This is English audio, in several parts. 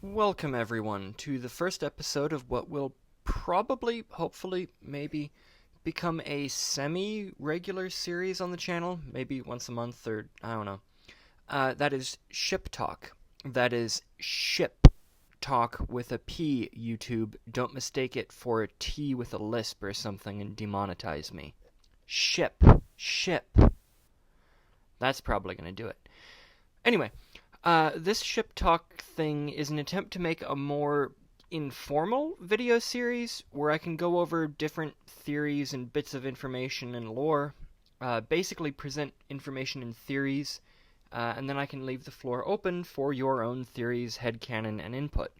Welcome, everyone, to the first episode of what will probably, hopefully, maybe become a semi-regular series on the channel, maybe once a month or I don't know. That is Ship Talk. That is Ship Talk with a P, YouTube. Don't mistake it for a T with a lisp or something and demonetize me. Ship. Ship. That's probably going to do it. Anyway, this Ship Talk thing is an attempt to make a more informal video series where I can go over different theories and bits of information and lore, basically present information and theories, and then I can leave the floor open for your own theories, headcanon, and input.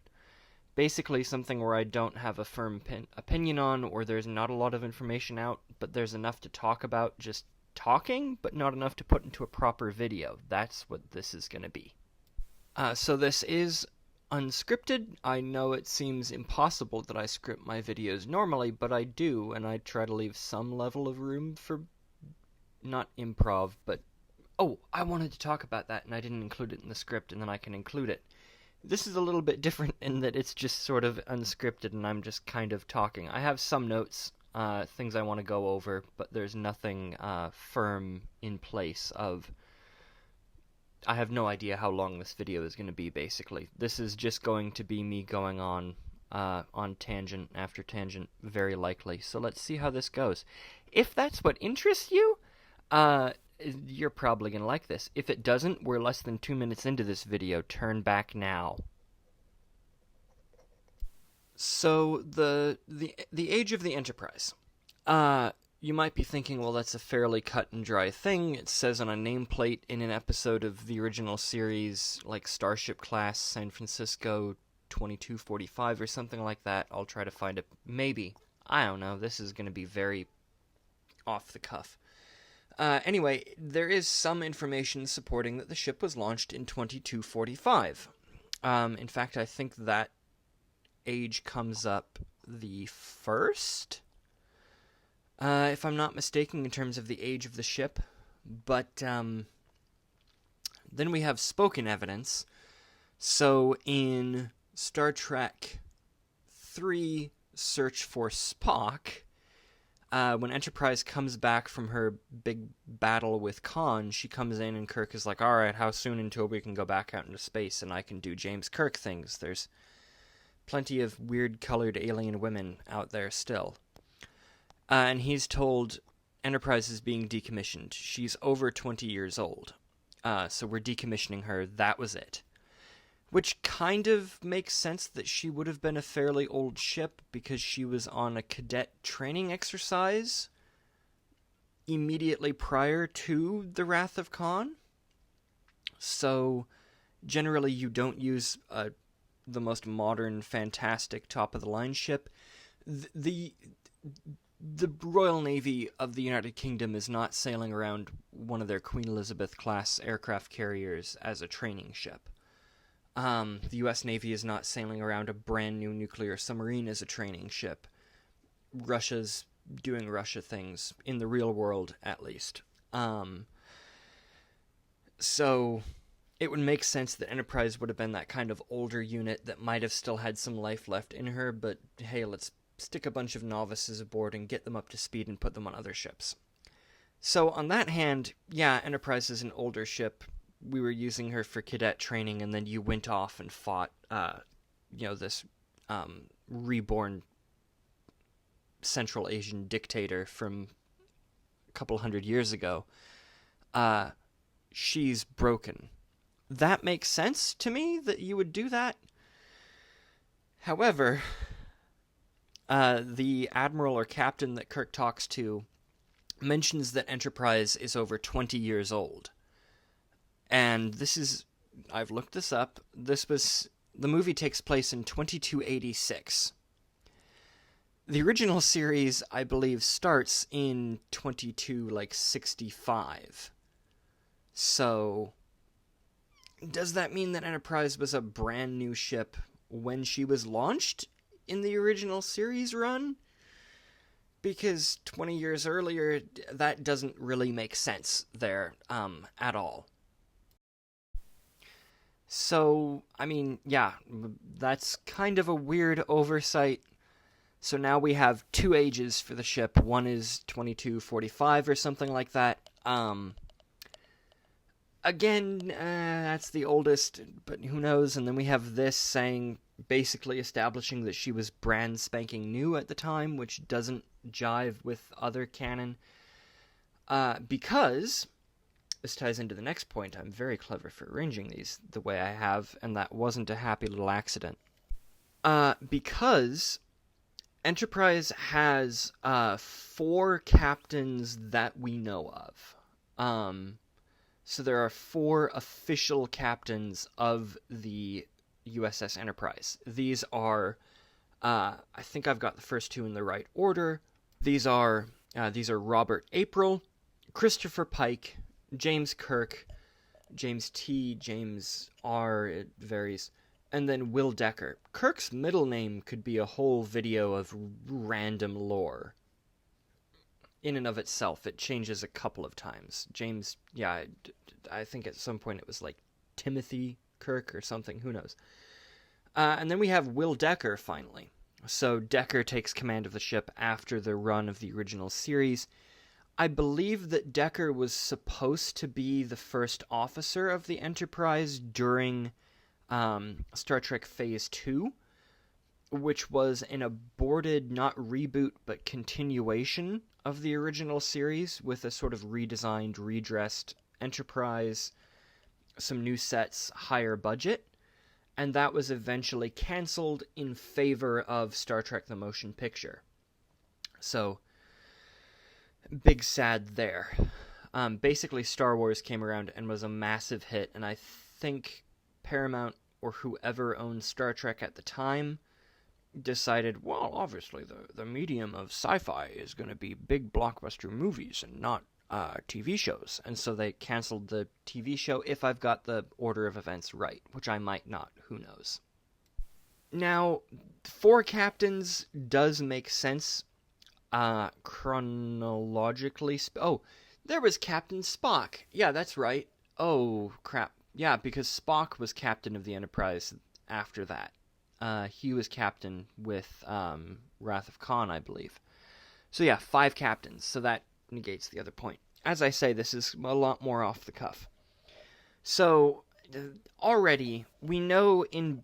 Basically something where I don't have a firm opinion on, or there's not a lot of information out, but there's enough to talk about just talking, but not enough to put into a proper video. That's what this is going to be. So this is unscripted. I know it seems impossible that I script my videos normally, but I do, and I try to leave some level of room for not improv, but oh, I wanted to talk about that and I didn't include it in the script, and then I can include it. This is a little bit different in that it's just sort of unscripted and I'm just kind of talking. I have some notes, things I want to go over, but there's nothing firm in place of... I have no idea how long this video is going to be, basically. This is just going to be me going on tangent after tangent, very likely. So let's see how this goes. If that's what interests you, you're probably going to like this. If it doesn't, we're less than 2 minutes into this video. Turn back now. So, the age of the Enterprise. You might be thinking, well, that's a fairly cut and dry thing. It says on a nameplate in an episode of the original series, like Starship Class San Francisco 2245 or something like that. I'll try to find it. Maybe. I don't know. This is going to be very off the cuff. Anyway, there is some information supporting that the ship was launched in 2245. In fact, I think that age comes up the first... if I'm not mistaken, in terms of the age of the ship. But then we have spoken evidence. So in Star Trek 3 Search for Spock, when Enterprise comes back from her big battle with Khan, she comes in and Kirk is like, alright, how soon until we can go back out into space and I can do James Kirk things? There's plenty of weird-colored alien women out there still. And he's told Enterprise is being decommissioned. She's over 20 years old. So we're decommissioning her. That was it. Which kind of makes sense that she would have been a fairly old ship because she was on a cadet training exercise immediately prior to the Wrath of Khan. So generally you don't use the most modern, fantastic, top-of-the-line ship. The Royal Navy of the United Kingdom is not sailing around one of their Queen Elizabeth-class aircraft carriers as a training ship. The U.S. Navy is not sailing around a brand new nuclear submarine as a training ship. Russia's doing Russia things, in the real world, at least. So it would make sense that Enterprise would have been that kind of older unit that might have still had some life left in her, but hey, let's stick a bunch of novices aboard and get them up to speed and put them on other ships. So on that hand, yeah, Enterprise is an older ship. We were using her for cadet training, and then you went off and fought, this reborn Central Asian dictator from a couple hundred years ago. She's broken. That makes sense to me that you would do that. However... the admiral or captain that Kirk talks to mentions that Enterprise is over 20 years old. And this is... I've looked this up. The movie takes place in 2286. The original series, I believe, starts in 65. So, does that mean that Enterprise was a brand new ship when she was launched in the original series run? Because 20 years earlier, that doesn't really make sense there at all. So, I mean, yeah, that's kind of a weird oversight. So now we have two ages for the ship. One is 2245 or something like that. Again, that's the oldest, but who knows? And then we have this saying, basically establishing that she was brand spanking new at the time, which doesn't jive with other canon. Because this ties into the next point. I'm very clever for arranging these the way I have, and that wasn't a happy little accident. Because Enterprise has 4 captains that we know of. So there are 4 official captains of the USS Enterprise. These are, I think I've got the first 2 in the right order. These are Robert April, Christopher Pike, James Kirk, James T, James R, it varies, and then Will Decker. Kirk's middle name could be a whole video of random lore. In and of itself, it changes a couple of times. James, yeah, I think at some point it was like Timothy Kirk or something, who knows. And then we have Will Decker, finally. So Decker takes command of the ship after the run of the original series. I believe that Decker was supposed to be the first officer of the Enterprise during Star Trek Phase 2, which was an aborted, not reboot, but continuation of the original series with a sort of redesigned, redressed Enterprise, some new sets, higher budget, and that was eventually canceled in favor of Star Trek the Motion Picture. So, big sad there. Basically, Star Wars came around and was a massive hit, and I think Paramount, or whoever owned Star Trek at the time, decided, well, obviously the medium of sci-fi is going to be big blockbuster movies and not TV shows. And so they canceled the TV show, if I've got the order of events right, which I might not, who knows. Now, 4 captains does make sense chronologically. There was Captain Spock. Yeah, that's right. Oh, crap. Yeah, because Spock was captain of the Enterprise after that. He was captain with Wrath of Khan, I believe. So yeah, 5 captains, so that negates the other point. As I say, this is a lot more off the cuff. So, already, we know in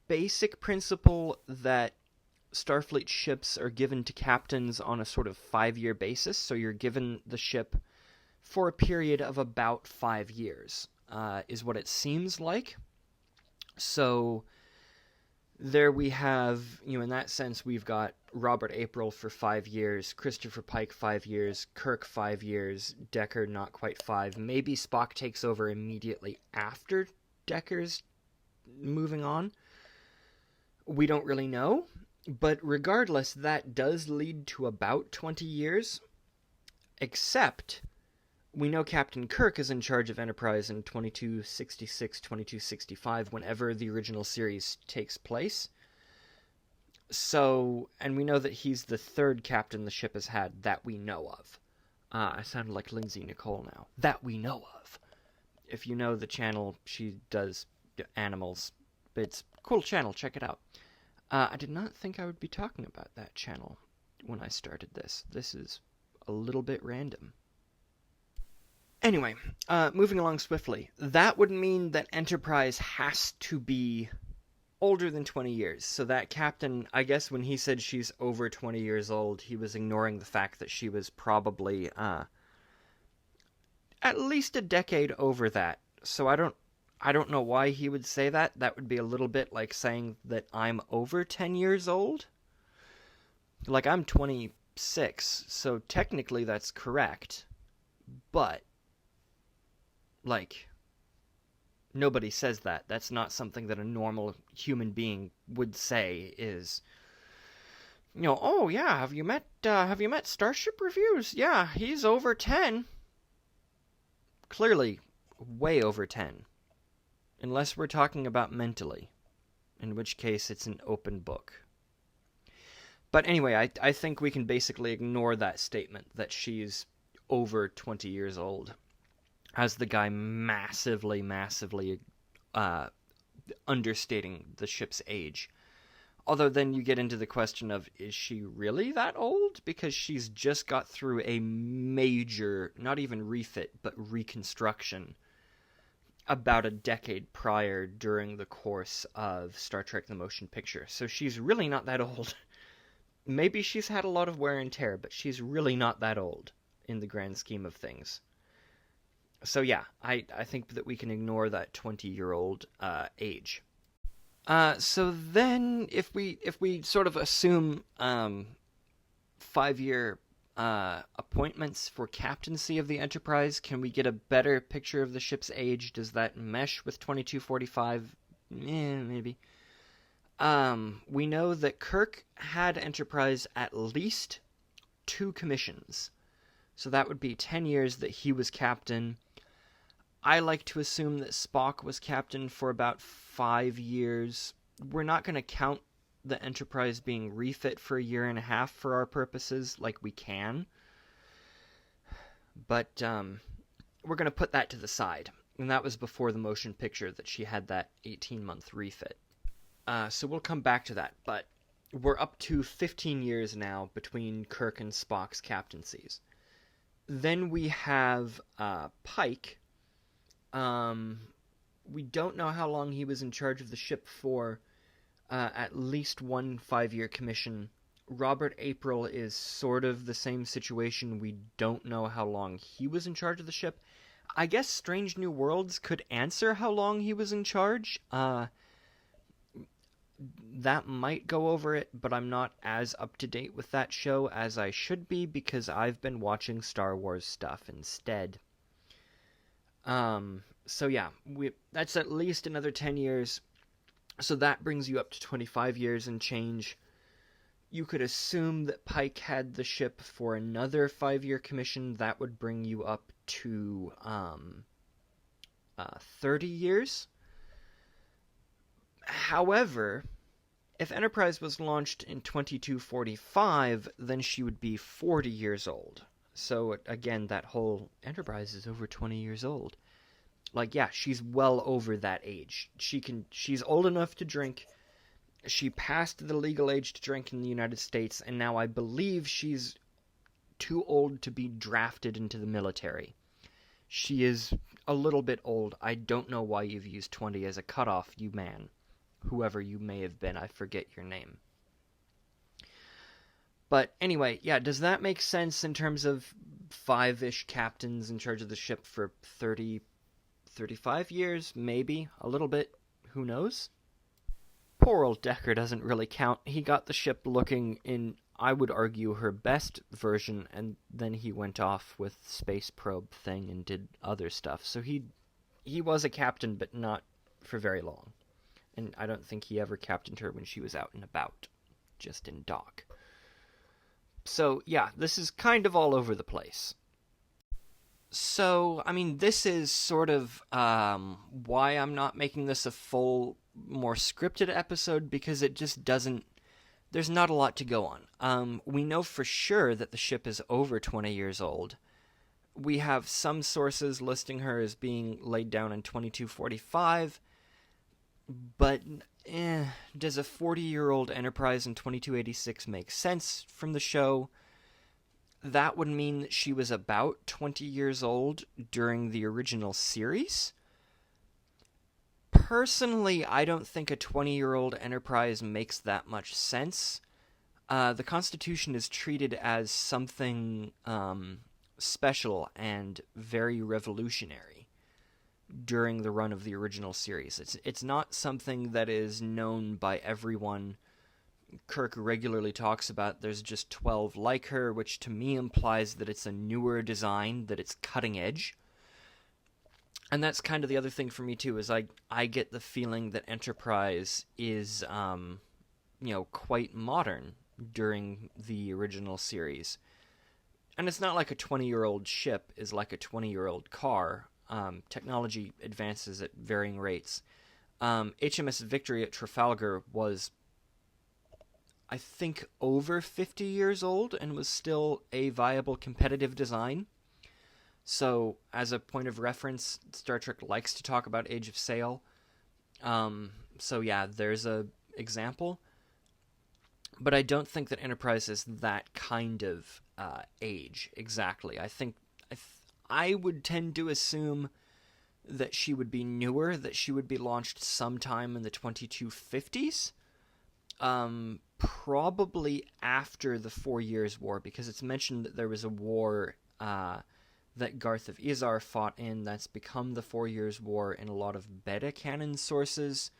basic principle that Starfleet ships are given to captains on a sort of 5-year basis, so you're given the ship for a period of about 5 years, is what it seems like. So there we have, in that sense, we've got Robert April for 5 years, Christopher Pike 5 years, Kirk 5 years, Decker not quite 5. Maybe Spock takes over immediately after Decker's moving on. We don't really know, but regardless, that does lead to about 20 years, except we know Captain Kirk is in charge of Enterprise in 2266, 2265, whenever the original series takes place. So, and we know that he's the 3rd captain the ship has had that we know of. I sounded like Lindsay Nicole now. That we know of. If you know the channel, she does animals. It's a cool channel, check it out. I did not think I would be talking about that channel when I started this. This is a little bit random. Anyway, moving along swiftly, that would mean that Enterprise has to be older than 20 years. So that captain, I guess when he said she's over 20 years old, he was ignoring the fact that she was probably at least a decade over that. So I don't know why he would say that. That would be a little bit like saying that I'm over 10 years old. Like, I'm 26, so technically that's correct. But nobody says that. That's not something that a normal human being would say is, oh yeah, have you met Starship Reviews? Yeah, he's over 10. Clearly, way over 10. Unless we're talking about mentally, in which case it's an open book. But anyway, I think we can basically ignore that statement that she's over 20 years old, as the guy massively understating the ship's age. Although then you get into the question of, is she really that old? Because she's just got through a major, not even refit, but reconstruction about a decade prior during the course of Star Trek the Motion Picture. So she's really not that old. Maybe she's had a lot of wear and tear, but she's really not that old in the grand scheme of things. So yeah, I think that we can ignore that 20-year-old age. So then, if we sort of assume 5-year appointments for captaincy of the Enterprise, can we get a better picture of the ship's age? Does that mesh with 2245? Maybe. We know that Kirk had Enterprise at least 2 commissions, so that would be 10 years that he was captain. I like to assume that Spock was captain for about 5 years. We're not going to count the Enterprise being refit for a year and a half for our purposes, like we can. But we're going to put that to the side. And that was before the motion picture that she had that 18-month refit. So we'll come back to that. But we're up to 15 years now between Kirk and Spock's captaincies. Then we have Pike. We don't know how long he was in charge of the ship for. At least one 5-year commission. Robert April is sort of the same situation. We don't know how long he was in charge of the ship. I guess Strange New Worlds could answer how long he was in charge. That might go over it, but I'm not as up to date with that show as I should be because I've been watching Star Wars stuff instead. So yeah, that's at least another 10 years. So that brings you up to 25 years and change. You could assume that Pike had the ship for another 5-year commission. That would bring you up to 30 years. However, if Enterprise was launched in 2245, then she would be 40 years old. So again, that whole Enterprise is over 20 years old. Like, yeah, she's well over that age. She's old enough to drink. She passed the legal age to drink in the United States, and now I believe she's too old to be drafted into the military. She is a little bit old. I don't know why you've used 20 as a cutoff, you man. Whoever you may have been, I forget your name. But anyway, yeah, does that make sense in terms of 5-ish captains in charge of the ship for 35 years, maybe, a little bit, who knows? Poor old Decker doesn't really count. He got the ship looking in, I would argue, her best version, and then he went off with Space Probe thing and did other stuff. So he was a captain, but not for very long. And I don't think he ever captained her when she was out and about, just in dock. So, yeah, this is kind of all over the place. So, I mean, this is sort of why I'm not making this a full, more scripted episode, because it just doesn't... There's not a lot to go on. We know for sure that the ship is over 20 years old. We have some sources listing her as being laid down in 2245, but does a 40-year-old Enterprise in 2286 make sense from the show? That would mean that she was about 20 years old during the original series. Personally, I don't think a 20-year-old Enterprise makes that much sense. The Constitution is treated as something special and very revolutionary during the run of the original series. It's not something that is known by everyone. Kirk regularly talks about there's just 12 like her, which to me implies that it's a newer design, that it's cutting edge. And that's kind of the other thing for me too, is I get the feeling that Enterprise is quite modern during the original series. And it's not like a 20-year-old ship is like a 20-year-old car. Technology advances at varying rates. HMS Victory at Trafalgar was, I think, over 50 years old and was still a viable competitive design. So, as a point of reference, Star Trek likes to talk about Age of Sail. So yeah, there's a example, but I don't think that Enterprise is that kind of age exactly. I think I would tend to assume that she would be newer, that she would be launched sometime in the 2250s, probably after the 4 Years' War, because it's mentioned that there was a war that Garth of Izar fought in that's become the 4 Years' War in a lot of beta canon sources.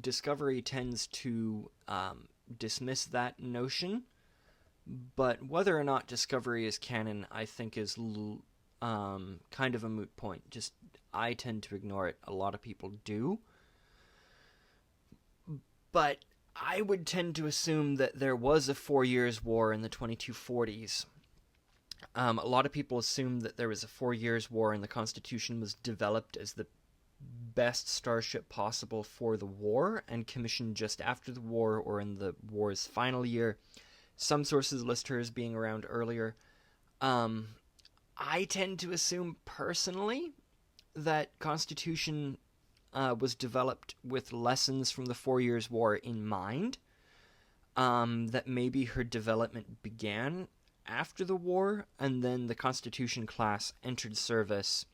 Discovery tends to dismiss that notion, but whether or not Discovery is canon, I think is kind of a moot point. Just, I tend to ignore it. A lot of people do. But I would tend to assume that there was a 4 Years' War in the 2240s. A lot of people assume that there was a 4 Years' War and the Constitution was developed as the best starship possible for the war and commissioned just after the war or in the war's final year. Some sources list her as being around earlier. I tend to assume personally that Constitution was developed with lessons from the 4 Years' War in mind. That maybe her development began after the war, and then the Constitution class entered service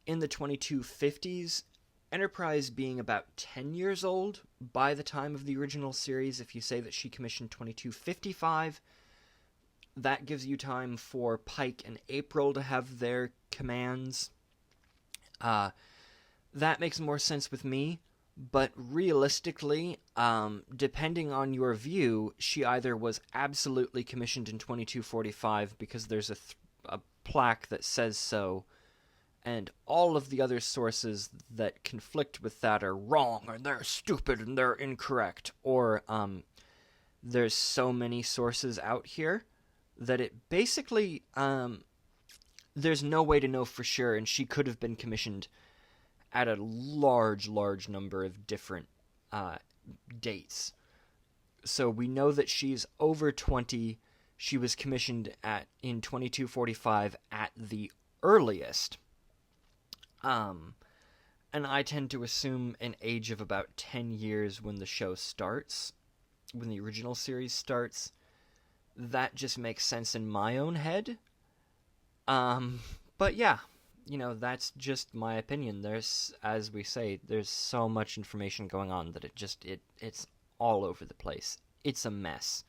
in the 2250s, Enterprise being about 10 years old by the time of the original series. If you say that she commissioned 2255, that gives you time for Pike and April to have their commands. That makes more sense with me, but realistically, depending on your view, she either was absolutely commissioned in 2245 because there's a plaque that says so, and all of the other sources that conflict with that are wrong, and they're stupid, and they're incorrect, or there's so many sources out here that it basically, there's no way to know for sure, and she could have been commissioned at a large number of different dates. So we know that she's over 20. She was commissioned in 2245 at the earliest. And I tend to assume an age of about 10 years when the show starts, when the original series starts. That just makes sense in my own head. But yeah, that's just my opinion. There's, as we say, there's so much information going on that it's all over the place. It's a mess,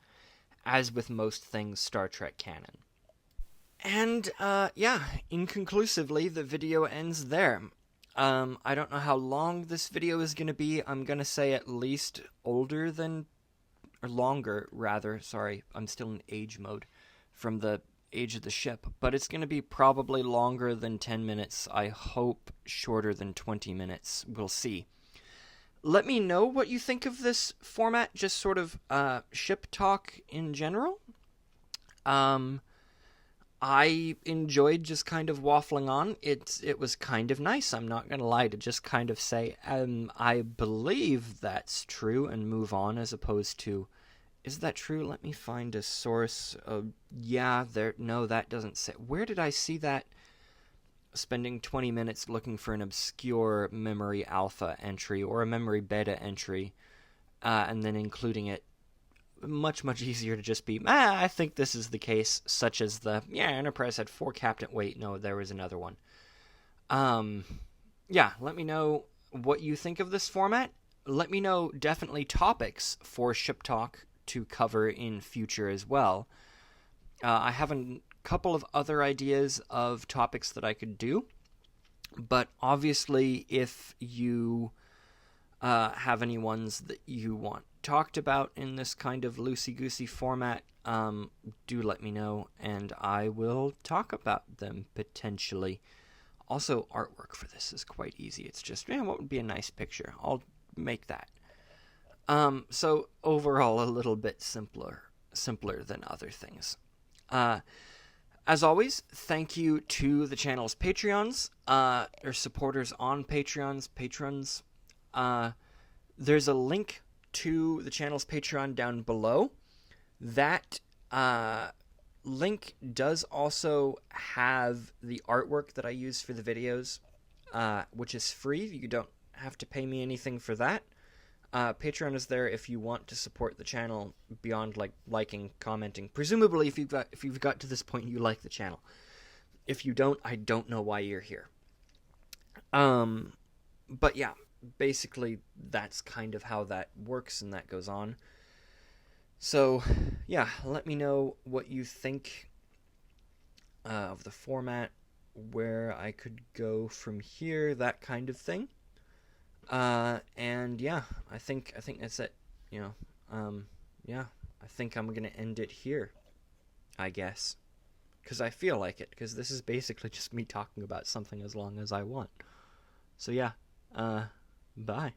as with most things Star Trek canon. And, yeah, inconclusively, the video ends there. I don't know how long this video is going to be. I'm going to say at least longer, sorry, I'm still in age mode from the age of the ship, but it's going to be probably longer than 10 minutes. I hope shorter than 20 minutes. We'll see. Let me know what you think of this format, just sort of ship talk in general. I enjoyed just kind of waffling on. It was kind of nice, I'm not going to lie, to just kind of say, I believe that's true, and move on, as opposed to, is that true? Let me find a source. No, that doesn't say. Where did I see that? Spending 20 minutes looking for an obscure memory alpha entry or a memory beta entry, and then including it. Much easier to just be, I think this is the case, such as Enterprise had 4 captain. Wait, no, there was another one. Let me know what you think of this format. Let me know definitely topics for Ship Talk to cover in future as well. I have a couple of other ideas of topics that I could do, but obviously if you have any ones that you want talked about in this kind of loosey-goosey format, do let me know, and I will talk about them potentially. Also, artwork for this is quite easy. It's just, what would be a nice picture? I'll make that. So overall, a little bit simpler than other things. As always, thank you to the channel's Patreons, or supporters on patrons. There's a link to the channel's Patreon down below. That link does also have the artwork that I use for the videos, which is free. You don't have to pay me anything for that. Patreon is there if you want to support the channel beyond like liking, commenting. Presumably, if you've got to this point, you like the channel. If you don't, I don't know why you're here. But yeah, basically that's kind of how that works and that goes on. So yeah, let me know what you think of the format, where I could go from here, that kind of thing. And yeah, I think that's it. Yeah, I think I'm gonna end it here, I guess, because I feel like it. Because this is basically just me talking about something as long as I want. So yeah, bye.